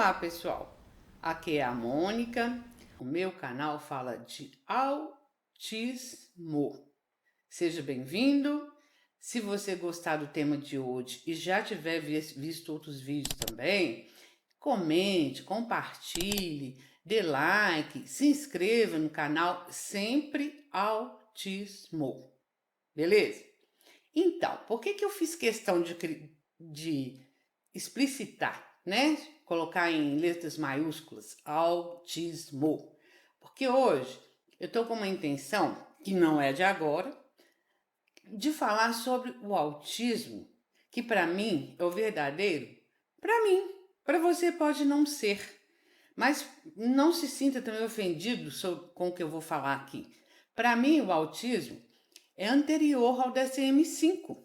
Olá, pessoal. Aqui é a Mônica. O meu canal fala de autismo. Seja bem-vindo. Se você gostar do tema de hoje e já tiver visto outros vídeos também, comente, compartilhe, dê like, se inscreva no canal Sempre Autismo. Beleza? Então, por que eu fiz questão de explicitar, né? Colocar em letras maiúsculas, autismo. Porque hoje eu estou com uma intenção, que não é de agora, de falar sobre o autismo, que para mim é o verdadeiro. Para mim, para você pode não ser. Mas não se sinta também ofendido com o que eu vou falar aqui. Para mim, o autismo é anterior ao DSM-5.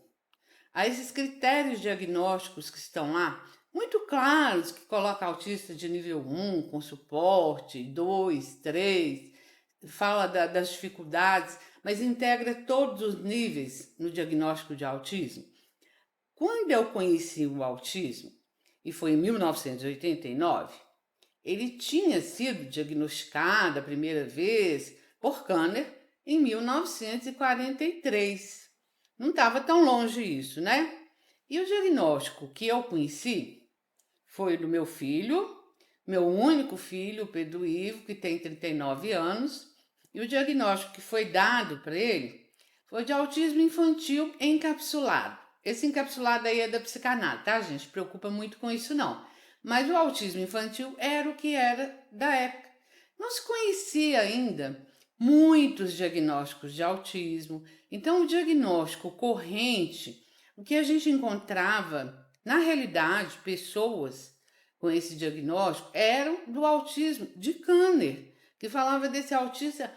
A esses critérios diagnósticos que estão lá, muito claros, que coloca autista de nível 1, com suporte, 2, 3, fala das dificuldades, mas integra todos os níveis no diagnóstico de autismo. Quando eu conheci o autismo, e foi em 1989, ele tinha sido diagnosticado a primeira vez por Kanner em 1943. Não estava tão longe isso, né? E o diagnóstico que eu conheci foi do meu filho, meu único filho, Pedro Ivo, que tem 39 anos, e o diagnóstico que foi dado para ele foi de autismo infantil encapsulado. Esse encapsulado aí é da psicanálise, tá, gente? Se preocupa muito com isso não. Mas o autismo infantil era o que era da época. Não se conhecia ainda muitos diagnósticos de autismo. Então, o diagnóstico corrente, o que a gente encontrava, na realidade, pessoas com esse diagnóstico, eram do autismo de Kanner, que falava desse autista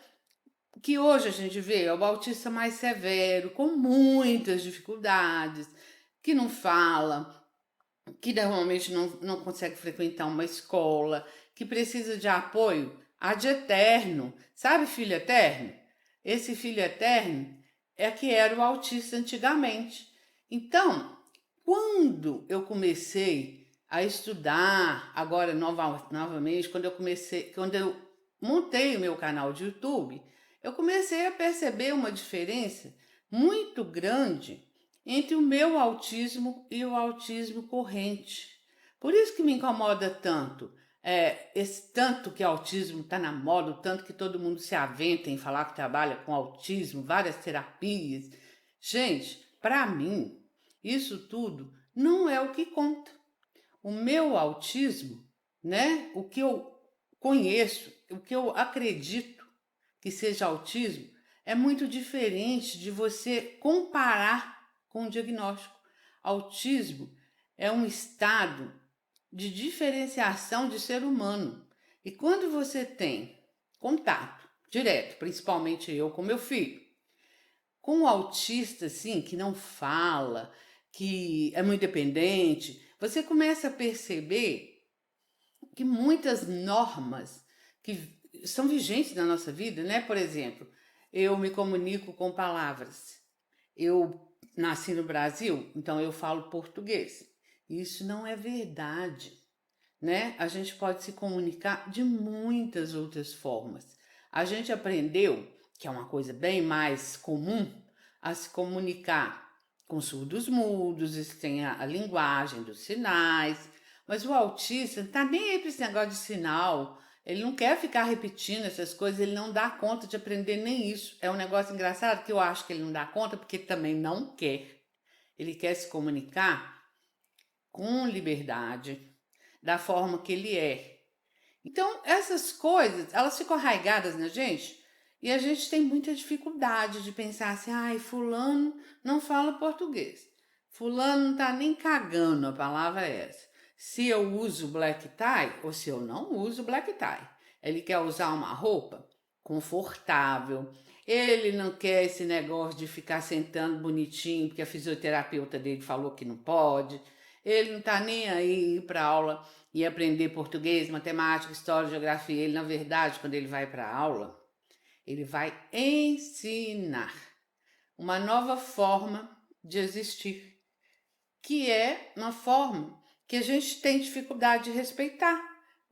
que hoje a gente vê, é o autista mais severo, com muitas dificuldades, que não fala, que normalmente não consegue frequentar uma escola, que precisa de apoio ad eterno. Sabe filho eterno? Esse filho eterno é que era o autista antigamente. Então, quando eu comecei a estudar, agora novamente, quando eu montei o meu canal de YouTube, eu comecei a perceber uma diferença muito grande entre o meu autismo e o autismo corrente. Por isso que me incomoda tanto, esse tanto que autismo está na moda, o tanto que todo mundo se aventa em falar que trabalha com autismo, várias terapias. Gente, para mim, isso tudo não é o que conta. O meu autismo, né? O que eu conheço, o que eu acredito que seja autismo, é muito diferente de você comparar com o diagnóstico. Autismo é um estado de diferenciação de ser humano. E quando você tem contato direto, principalmente eu com meu filho, com o autista assim, que não fala, que é muito independente, você começa a perceber que muitas normas que são vigentes na nossa vida, né? Por exemplo, eu me comunico com palavras. Eu nasci no Brasil, então eu falo português. Isso não é verdade, né? A gente pode se comunicar de muitas outras formas. A gente aprendeu, que é uma coisa bem mais comum, a se comunicar com surdos mudos, eles têm a linguagem dos sinais, mas o autista não está nem aí para esse negócio de sinal, ele não quer ficar repetindo essas coisas, ele não dá conta de aprender nem isso. É um negócio engraçado que eu acho que ele não dá conta porque também não quer. Ele quer se comunicar com liberdade, da forma que ele é. Então, essas coisas, elas ficam arraigadas na gente e a gente tem muita dificuldade de pensar assim, ai, fulano não fala português. Fulano não tá nem cagando, a palavra é essa. Se eu uso black tie ou se eu não uso black tie. Ele quer usar uma roupa confortável. Ele não quer esse negócio de ficar sentando bonitinho porque a fisioterapeuta dele falou que não pode. Ele não tá nem aí ir para aula e aprender português, matemática, história, geografia. Ele, na verdade, quando ele vai para a aula, ele vai ensinar uma nova forma de existir, que é uma forma que a gente tem dificuldade de respeitar.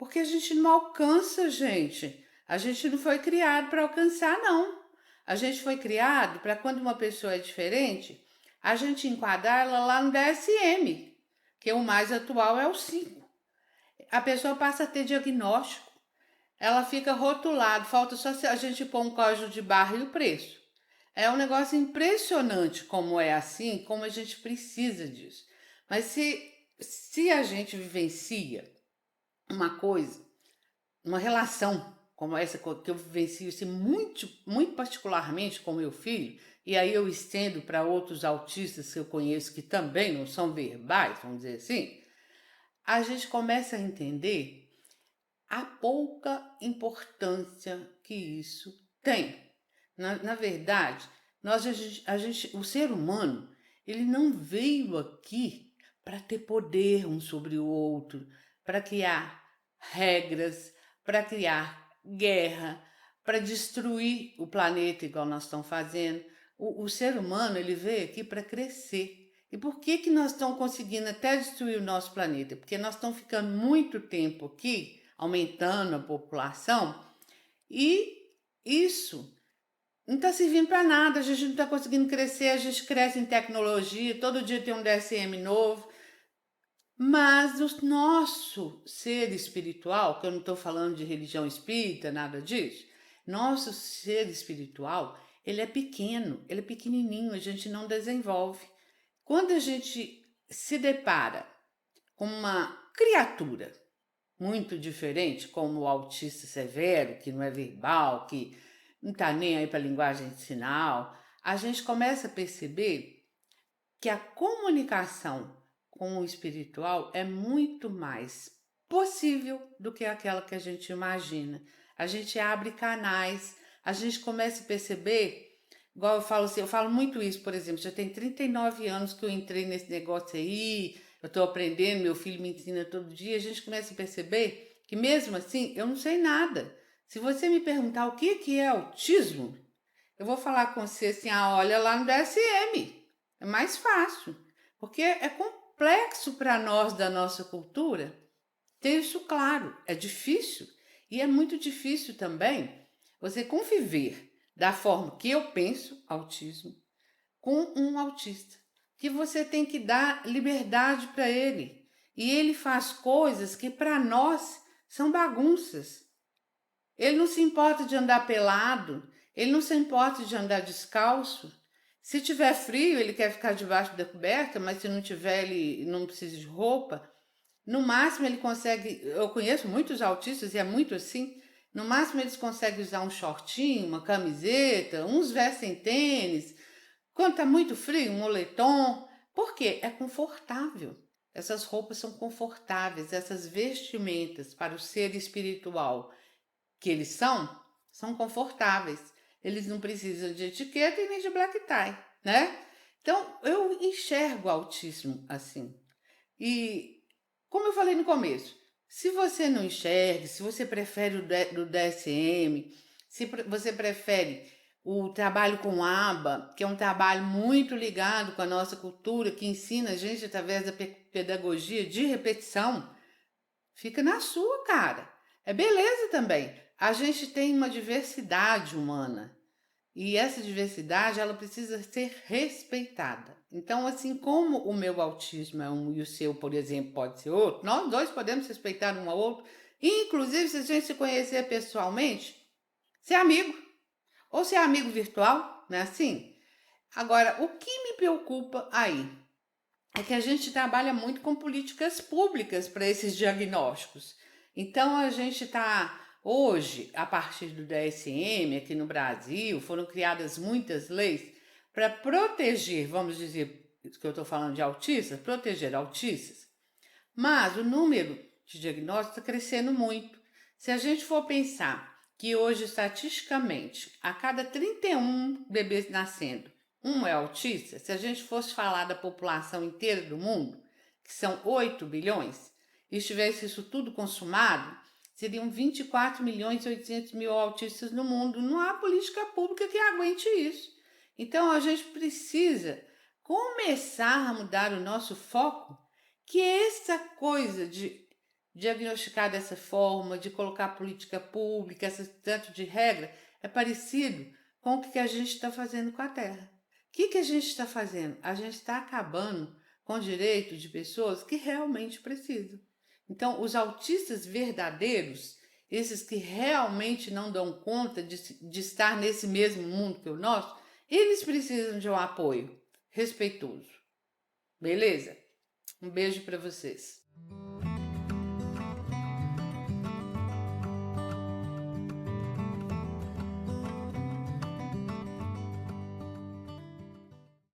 Porque a gente não alcança, gente. A gente não foi criado para alcançar, não. A gente foi criado para quando uma pessoa é diferente, a gente enquadrar ela lá no DSM, que o mais atual é o 5. A pessoa passa a ter diagnóstico, ela fica rotulada, falta só a gente pôr um código de barra e o preço. É um negócio impressionante como é assim, como a gente precisa disso. Mas se a gente vivencia uma coisa, uma relação como essa que eu vivencio assim, muito particularmente com meu filho, e aí eu estendo para outros autistas que eu conheço que também não são verbais, vamos dizer assim, a gente começa a entender a pouca importância que isso tem. Na verdade, o ser humano, ele não veio aqui para ter poder um sobre o outro, para criar regras, para criar guerra, para destruir o planeta igual nós estamos fazendo. O ser humano, ele veio aqui para crescer. E por que nós estamos conseguindo até destruir o nosso planeta? Porque nós estamos ficando muito tempo aqui, aumentando a população, e isso não está servindo para nada. A gente não está conseguindo crescer, a gente cresce em tecnologia, todo dia tem um DSM novo, mas o nosso ser espiritual, que eu não estou falando de religião espírita, nada disso, nosso ser espiritual, ele é pequeno, ele é pequenininho, a gente não desenvolve. Quando a gente se depara com uma criatura muito diferente, como o autista severo, que não é verbal, que não está nem aí para a linguagem de sinal, a gente começa a perceber que a comunicação com o espiritual é muito mais possível do que aquela que a gente imagina. A gente abre canais, a gente começa a perceber, igual eu falo assim, eu falo muito isso, por exemplo, já tem 39 anos que eu entrei nesse negócio aí, eu estou aprendendo, meu filho me ensina todo dia, a gente começa a perceber que mesmo assim eu não sei nada. Se você me perguntar o que é autismo, eu vou falar com você assim, olha lá no DSM. É mais fácil, porque é complexo para nós da nossa cultura ter isso claro. É difícil e é muito difícil também você conviver da forma que eu penso autismo com um autista, que você tem que dar liberdade para ele e ele faz coisas que para nós são bagunças. Ele não se importa de andar pelado, ele não se importa de andar descalço. Se tiver frio, ele quer ficar debaixo da coberta, mas se não tiver, ele não precisa de roupa. No máximo, ele consegue. Eu conheço muitos autistas e é muito assim. No máximo, eles conseguem usar um shortinho, uma camiseta, uns vestem tênis. Quando está muito frio, um moletom. Por quê? É confortável. Essas roupas são confortáveis, essas vestimentas para o ser espiritual que eles são confortáveis. Eles não precisam de etiqueta e nem de black tie, né? Então, eu enxergo o autismo assim. E, como eu falei no começo, se você não enxerga, se você prefere o DSM, se você prefere o trabalho com aba, que é um trabalho muito ligado com a nossa cultura, que ensina a gente através da pedagogia de repetição, fica na sua, cara. É beleza também. A gente tem uma diversidade humana e essa diversidade ela precisa ser respeitada. Então, assim como o meu autismo é um e o seu, por exemplo, pode ser outro, nós dois podemos respeitar um ao outro. Inclusive, se a gente se conhecer pessoalmente, ser amigo ou ser amigo virtual, não é assim? Agora, o que me preocupa aí é que a gente trabalha muito com políticas públicas para esses diagnósticos. Então a gente está hoje, a partir do DSM aqui no Brasil, foram criadas muitas leis para proteger, vamos dizer, que eu estou falando de autistas, proteger autistas. Mas o número de diagnósticos está crescendo muito. Se a gente for pensar que hoje, estatisticamente, a cada 31 bebês nascendo, um é autista, se a gente fosse falar da população inteira do mundo, que são 8 bilhões, e estivesse isso tudo consumado, seriam 24 milhões e 800 mil autistas no mundo. Não há política pública que aguente isso. Então, a gente precisa começar a mudar o nosso foco, que é essa coisa de diagnosticar dessa forma, de colocar política pública, esse tanto de regra, é parecido com o que a gente está fazendo com a Terra. O que a gente está fazendo? A gente está acabando com o direito de pessoas que realmente precisam. Então, os autistas verdadeiros, esses que realmente não dão conta de estar nesse mesmo mundo que o nosso, eles precisam de um apoio respeitoso. Beleza? Um beijo para vocês.